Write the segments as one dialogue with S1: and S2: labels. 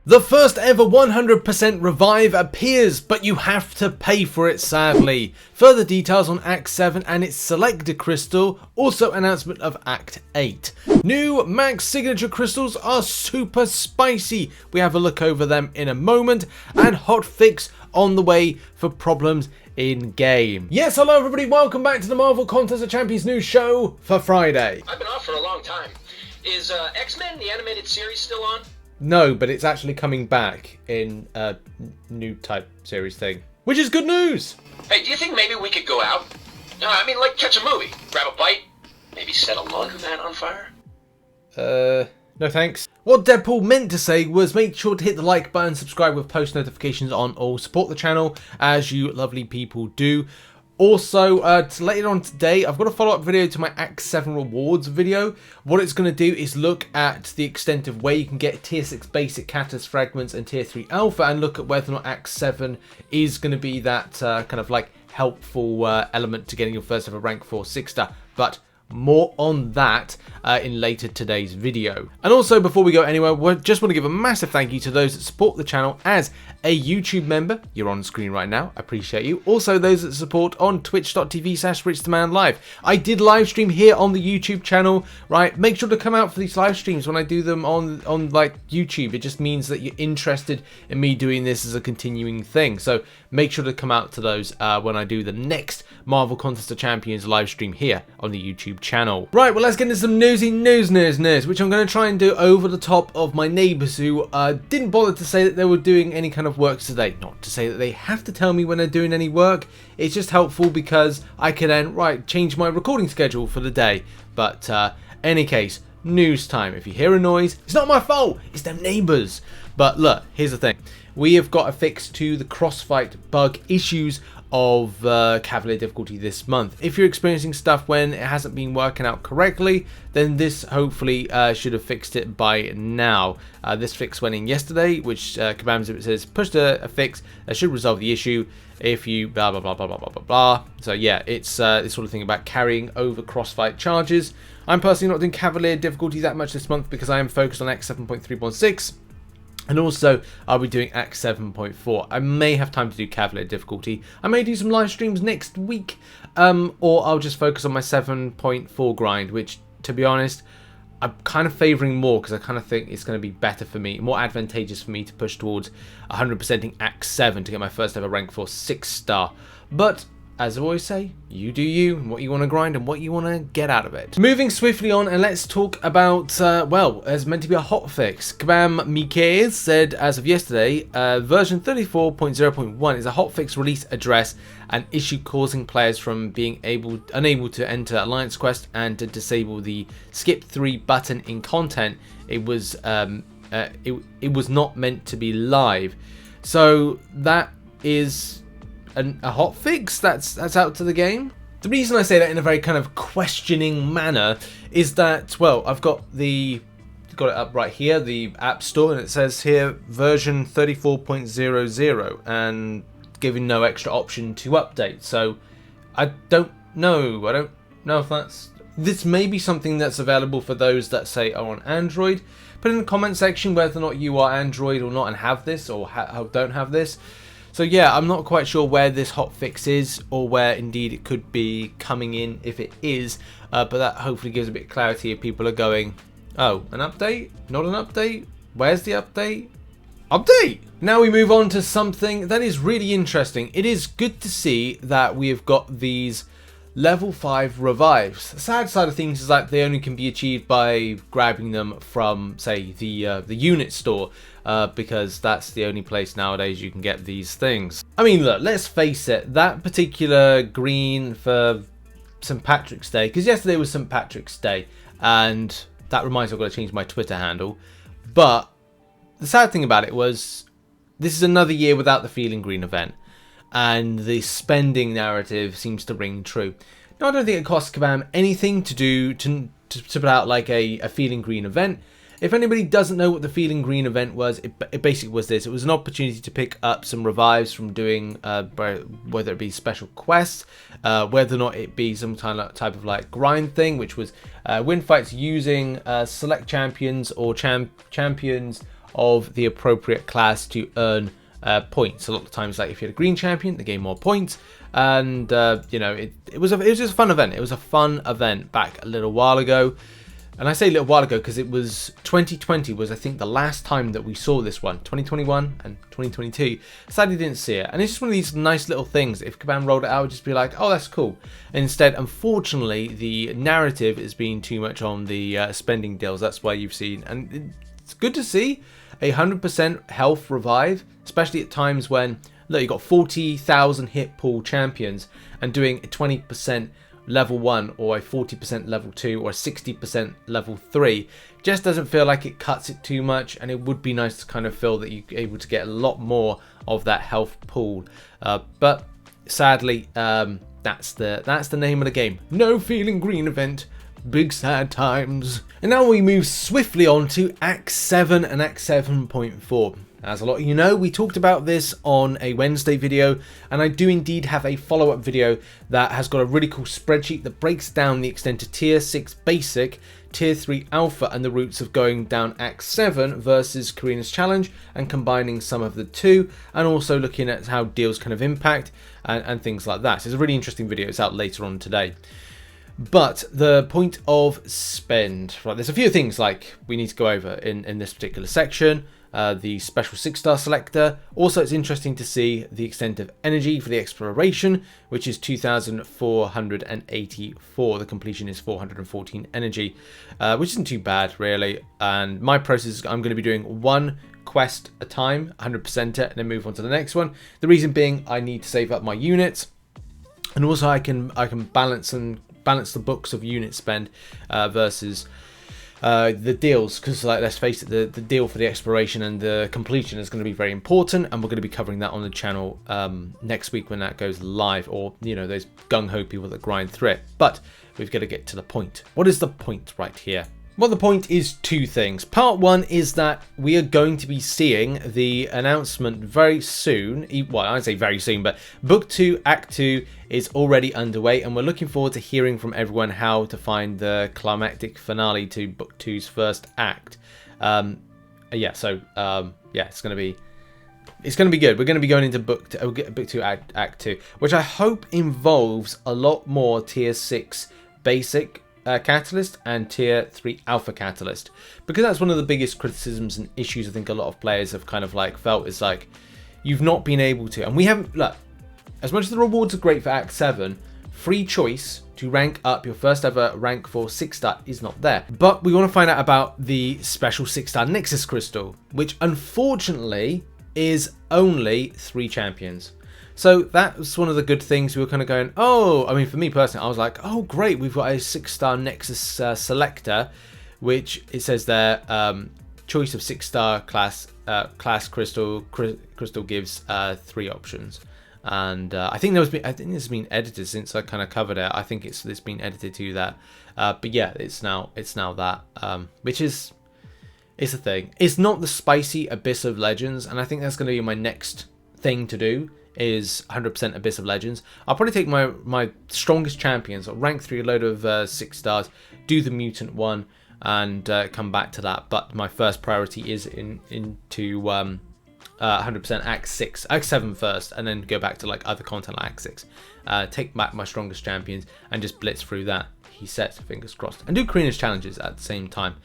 S1: The first ever 100% revive appears, but you have to pay for it sadly. Further details on Act 7 and its Selector crystal, also announcement of Act 8. New max signature crystals are super spicy. We have a look over them in a moment, and Hotfix on the way for problems in game. Yes, hello everybody, welcome back to the Marvel Contest of Champions news show for Friday.
S2: I've been off for a long time. Is X-Men the animated series still on?
S1: No, but it's actually coming back in a new type series thing, which is good news.
S2: Hey, do you think maybe we could go out? I mean, like catch a movie, grab a bite, maybe set a laundromat on fire?
S1: No thanks. What Deadpool meant to say was make sure to hit the like button, subscribe with post notifications on all, support the channel as you lovely people do. Also, later on today, I've got a follow-up video to my Act 7 rewards video. What it's going to do is look at the extent of where you can get Tier 6 basic catalyst fragments and Tier 3 alpha, and look at whether or not Act 7 is going to be that kind of like helpful element to getting your first ever rank 4 6-star. But more on that in later today's video. And also, before we go anywhere, we just want to give a massive thank you to those that support the channel as a YouTube member. You're on screen right now. I appreciate you. Also, those that support on twitch.tv/RichTheMan live. I did live stream here on the YouTube channel, right? Make sure to come out for these live streams when I do them on like YouTube. It just means that you're interested in me doing this as a continuing thing. So make sure to come out to those when I do the next Marvel Contest of Champions live stream here on the YouTube channel. Right, well, let's get into some newsy news, which I'm going to try and do over the top of my neighbours who didn't bother to say that they were doing any kind of work today. Not to say that they have to tell me when they're doing any work. It's just helpful because I can then, change my recording schedule for the day. But any case, news time. If you hear a noise, it's not my fault. It's them neighbours. But look, here's the thing. We have got a fix to the Crossfight bug issues of Cavalier difficulty this month. If you're experiencing stuff when it hasn't been working out correctly, then this hopefully should have fixed it by now. This fix went in yesterday, which Kabam says pushed a fix that should resolve the issue if you blah blah blah blah blah blah blah blah. So yeah, it's this sort of thing about carrying over Crossfight charges. I'm personally not doing Cavalier difficulty that much this month because I am focused on X 7.3.6. And also, I'll be doing Act 7.4. I may have time to do Cavalier difficulty. I may do some live streams next week. Or I'll just focus on my 7.4 grind, which, to be honest, I'm kind of favouring more because I kind of think it's going to be better for me, more advantageous for me to push towards 100%ing Act 7 to get my first ever rank 4 6-star. But as I always say, you do you, and what you want to grind and what you want to get out of it. Moving swiftly on, and let's talk about, well, there's meant to be a hotfix. Kabam Mikael said as of yesterday, version 34.0.1 is a hotfix release address, an issue causing players from being unable to enter Alliance Quest and to disable the skip 3 button in content. It was not meant to be live. So that is a hotfix that's out to the game. The reason I say that in a very kind of questioning manner is that, well, I've got it up right here, the App Store, and it says here version 34.00 and giving no extra option to update. So I don't know if this may be something that's available for those that say are on Android. Put in the comment section whether or not you are Android or not and have this, or don't have this. So yeah, I'm not quite sure where this hotfix is, or where indeed it could be coming in if it is, but that hopefully gives a bit of clarity if people are going, oh, an update? Not an update? Where's the update? Update! Now we move on to something that is really interesting. It is good to see that we have got these level 5 revives. The sad side of things is that they only can be achieved by grabbing them from, say, the unit store, because that's the only place nowadays you can get these things. I mean, look, let's face it, that particular green for St. Patrick's Day, because yesterday was St. Patrick's Day, and that reminds me I've got to change my Twitter handle, but the sad thing about it was this is another year without the Feeling Green event. And the spending narrative seems to ring true. Now, I don't think it costs Kabam anything to put out like a Feeling Green event. If anybody doesn't know what the Feeling Green event was, it basically was this. It was an opportunity to pick up some revives from doing, whether it be special quests, whether or not it be some kind of type of like grind thing, which was win fights using select champions or champions of the appropriate class to earn points. A lot of times, like if you had a green champion, they gain more points. And you know, it was just a fun event. It was a fun event back a little while ago. And I say a little while ago because it was 2020 was, I think, the last time that we saw this one. 2021 and 2022. Sadly didn't see it. And it's just one of these nice little things. If Kabam rolled it out, I would just be like, oh, that's cool. And instead, unfortunately, the narrative is being too much on the spending deals. That's why you've seen. And it's good to see a 100% health revive, especially at times when, look, you've got 40,000 hit pool champions and doing a 20% level 1 or a 40% level 2 or a 60% level 3 just doesn't feel like it cuts it too much, and it would be nice to kind of feel that you're able to get a lot more of that health pool, but sadly that's the name of the game. No feeling green event, big sad times. And now we move swiftly on to Act 7 and Act 7.4. As a lot of you know, we talked about this on a Wednesday video, and I do indeed have a follow-up video that has got a really cool spreadsheet that breaks down the extent of Tier 6 Basic, Tier 3 Alpha, and the routes of going down Act 7 versus Karina's Challenge and combining some of the two, and also looking at how deals kind of impact and things like that. So it's a really interesting video. It's out later on today. But the point of spend, right, there's a few things like we need to go over in this particular section. The special 6-star selector. Also, it's interesting to see the extent of energy for the exploration, which is 2,484. The completion is 414 energy, which isn't too bad really. And my process is I'm going to be doing one quest a time, 100% it, and then move on to the next one. The reason being I need to save up my units, and also I can balance the books of unit spend versus the deals, because like, let's face it, the deal for the exploration and the completion is going to be very important, and we're going to be covering that on the channel next week when that goes live, or you know, those gung-ho people that grind through it. But we've got to get to the point. What is the point right here? Well, the point is two things. Part one is that we are going to be seeing the announcement very soon. Well, I'd say very soon, but Book 2, Act 2 is already underway, and we're looking forward to hearing from everyone how to find the climactic finale to Book 2's first act. Yeah, it's going to be good. We're going to be going into Book 2, Act 2, which I hope involves a lot more Tier 6 Basic Catalyst and Tier 3 Alpha Catalyst, because that's one of the biggest criticisms and issues I think a lot of players have kind of like felt, is like you've not been able to, and we haven't, look, as much as the rewards are great for Act 7, free choice to rank up your first ever rank 4 6-star is not there. But we want to find out about the special 6-star Nexus Crystal, which unfortunately is only 3 champions. So that was one of the good things. We were kind of going, oh, I mean, for me personally, I was like, oh, great, we've got a 6-star Nexus Selector, which it says there, choice of 6-star class crystal. Crystal gives 3 options, and I think this has been edited since I kind of covered it. I think it's been edited to that, but yeah, it's now that, which is a thing. It's not the spicy Abyss of Legends, and I think that's going to be my next thing to do. Is 100% Abyss of Legends. I'll probably take my strongest champions, I'll rank 3 a load of 6 stars, do the mutant one, and come back to that. But my first priority is into 100% Act 6, Act 7 first, and then go back to like other content like Act 6. Take back my strongest champions and just blitz through that. He says, fingers crossed, and do Karina's challenges at the same time,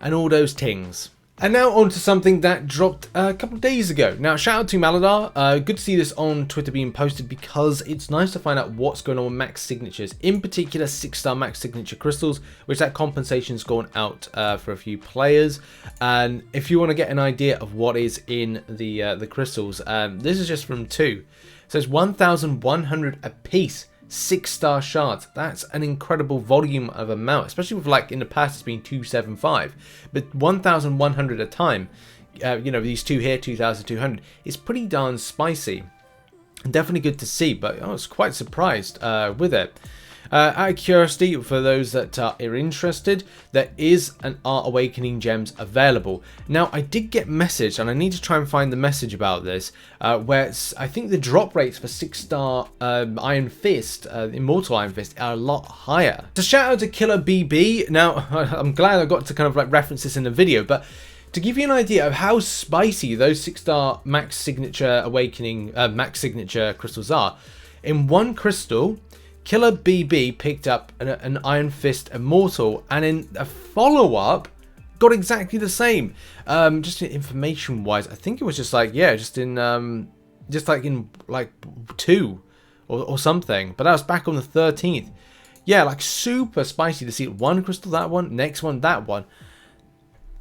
S1: and all those things. And now on to something that dropped a couple of days ago. Now, shout out to Maladar. Good to see this on Twitter being posted, because it's nice to find out what's going on with max signatures. In particular, 6-star max signature crystals, which that compensation's gone out for a few players. And if you want to get an idea of what is in the crystals, this is just from 2. So it's 1,100 a piece. 6-star shards. That's an incredible volume of amount, especially with, like, in the past it's been 275, but 1,100 a time. You know, these two here, 2,200, is pretty darn spicy. Definitely good to see, but I was quite surprised with it. Out of curiosity, for those that are interested, there is an Art Awakening gems available. Now, I did get message, and I need to try and find the message about this, where I think the drop rates for 6-star Iron Fist, Immortal Iron Fist, are a lot higher. So shout out to Killer BB. Now, I'm glad I got to kind of like reference this in the video, but To give you an idea of how spicy those 6-star max signature awakening, max signature crystals are, in one crystal, Killer BB picked up an Iron Fist Immortal, and in a follow-up, got exactly the same. Just information-wise, I think it was just like, yeah, just like in 2 or something. But that was back on the 13th. Yeah, like super spicy to see one crystal, that one, next one, that one.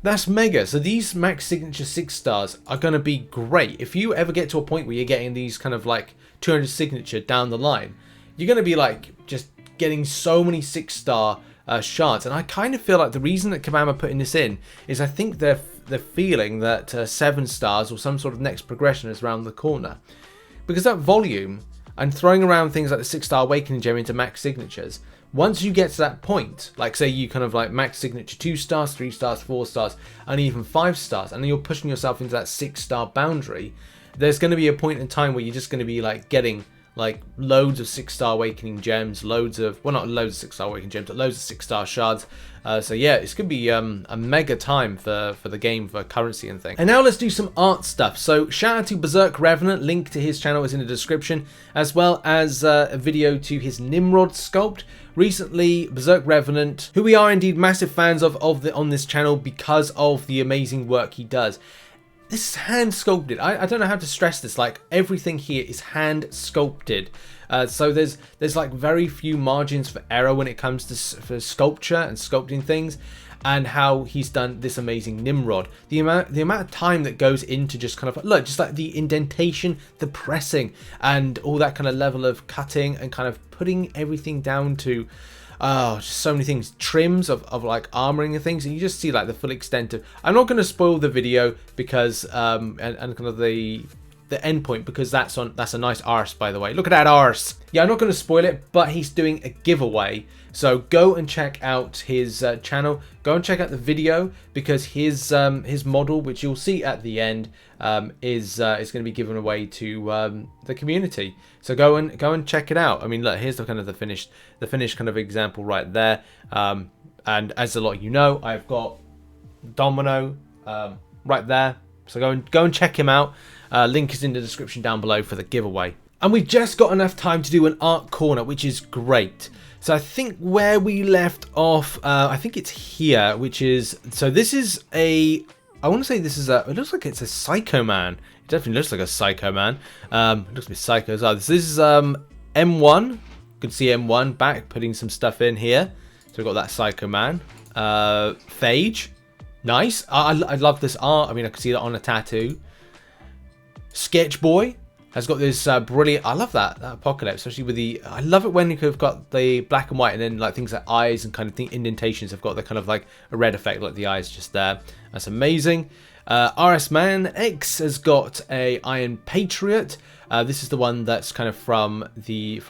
S1: That's mega. So these max signature 6 stars are going to be great. If you ever get to a point where you're getting these kind of like 200 signature down the line, you're going to be like just getting so many 6-star shards. And I kind of feel like the reason that Kabam are putting this in is I think they're feeling that 7 stars or some sort of next progression is around the corner. Because that volume and throwing around things like the 6-star awakening gem into max signatures, once you get to that point, like say you kind of like max signature 2 stars, 3 stars, 4 stars, and even 5 stars, and then you're pushing yourself into that 6-star boundary, there's going to be a point in time where you're just going to be like getting like loads of 6-star awakening gems, loads of, well, not loads of 6-star awakening gems, but loads of 6-star shards. So yeah, it's gonna be a mega time for the game, for currency and things. And now let's do some art stuff. So shout out to Bezerk Revenant, link to his channel is in the description, as well as a video to his Nimrod sculpt. Recently, Bezerk Revenant, who we are indeed massive fans of on this channel because of the amazing work he does. This is hand sculpted. I don't know how to stress this. Like everything here is hand sculpted. So there's like very few margins for error when it comes to for sculpture and sculpting things, and how he's done this amazing Nimrod. The amount of time that goes into just kind of look, just like the indentation, the pressing, and all that kind of level of cutting and kind of putting everything down to. Oh, just so many things, trims of like armoring and things, and you just see like the full extent of. I'm not going to spoil the video because and kind of the end point, because that's a nice arse, by the way. Look at that arse. Yeah, I'm not going to spoil it, but he's doing a giveaway, so go and check out his channel. Go and check out the video, because his model, which you'll see at the end, is going to be given away to the community. So go and check it out. I mean, look, here's the kind of the finished kind of example right there. And as a lot of you know, I've got Domino right there. So go and check him out. Link is in the description down below for the giveaway. And we've just got enough time to do an art corner, which is great. So I think where we left off, I think it's here, which is, so this is a, I want to say this is a, it looks like it's a Psycho Man. It definitely looks like a Psycho Man. It looks a bit psycho as well. This is M1. You can see M1 back, putting some stuff in here. So we've got that Psycho Man. Phage. Nice. I love this art. I mean, I can see that on a tattoo. Sketch Boy has got this brilliant. I love that apocalypse, especially with the. I love it when you've got the black and white, and then like things like eyes and kind of indentations have got the kind of like a red effect, like the eyes just there. That's amazing. RichTheMan X has got a Iron Patriot. This is the one that's kind of from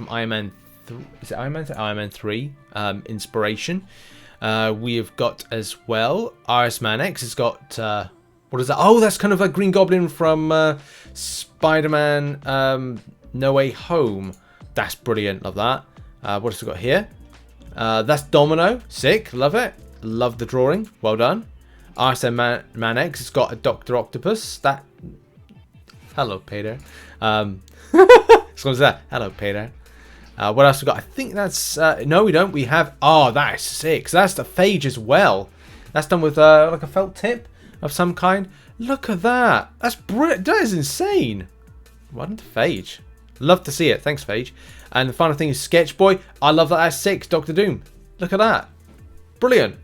S1: Iron Man 3. Is it Iron Man? Iron Man 3 inspiration. We have got as well RichTheMan X has got. What is that? Oh, that's kind of like Green Goblin from Spider-Man No Way Home. That's brilliant. Love that. What else we got here? That's Domino. Sick. Love it. Love the drawing. Well done. RichTheMan X has got a Dr. Octopus. That. Hello, Peter. So what's that? Hello, Peter. What else we got? I think that's... no, we don't. We have... Oh, that is sick. So that's the Phage as well. That's done with like a felt tip of some kind. Look at that. That's brilliant. That is insane. Why didn't the Phage? Love to see it. Thanks, Phage. And the final thing is Sketch Boy. I love that. That's sick. Dr. Doom. Look at that. Brilliant.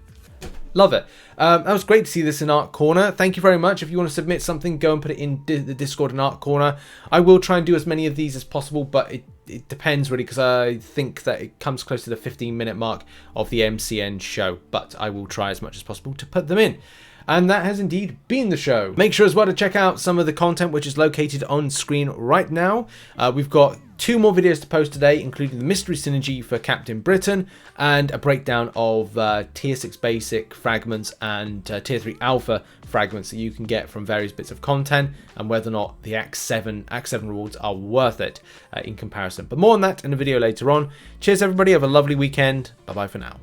S1: Love it. That was great to see this in Art Corner. Thank you very much. If you want to submit something, go and put it in the Discord in Art Corner. I will try and do as many of these as possible, but it depends really, because I think that it comes close to the 15-minute mark of the MCN show. But I will try as much as possible to put them in. And that has indeed been the show. Make sure as well to check out some of the content which is located on screen right now. We've got 2 more videos to post today, including the Mystery Synergy for Captain Britain and a breakdown of Tier 6 Basic fragments and Tier 3 Alpha fragments that you can get from various bits of content, and whether or not the Act 7 rewards are worth it in comparison. But more on that in a video later on. Cheers everybody, have a lovely weekend. Bye bye for now.